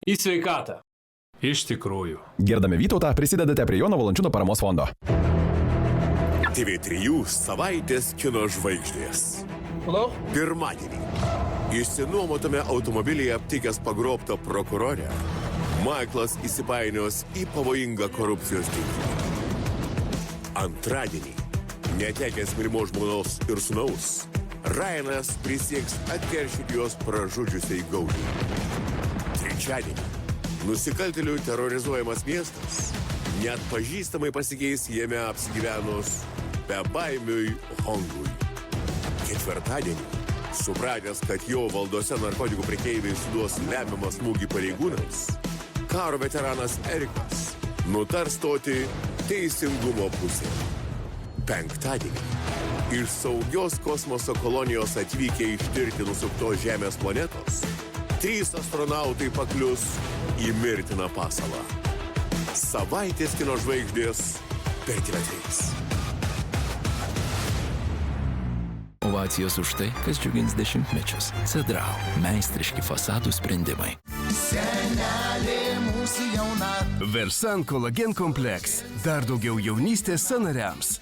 Į sveikatą. Iš tikrųjų. Girdami Vytautą prisidedate prie Jono Valančiūno paramos fondo. TV3 savaitės kino žvaigždės. Pirmadienį. Išsinuomotame automobilyje aptikęs pagrobtą prokurorę, Maiklas įsipainios į pavojingą korupcijos tinklą. Antradienį. Netekęs mylimos žmonos ir sūnaus, Ryanas prisieks atkeršyti juos pražudžiusiai gaudžiai. Trečiadienį. Nusikaltėlių terrorizuojamas miestas neatpažįstamai pasikeis jame apsigyvenus bebaimiui Hongui. Ketvirtadienį. Supratęs, kad jo valdose narkotikų prekeiviai suduos lemiamą smūgį pareigūnams, karo veteranas Erikas nutars stoti teisingumo pusėje. Penktadienį. Iš saugios kosmoso kolonijos atvykę ištirti nusuktos Žemės planetos, 3 astronautai paklius į mirtiną pasalą. Savaitės kino žvaigždės per TV3. Ovacijos už tai, kas džiugins dešimtmečius. Cedrau. Meistriški fasadų sprendimai. Senelė mūsų jauna. Versan Kolagen kompleks. Dar daugiau jaunystės sąnariams.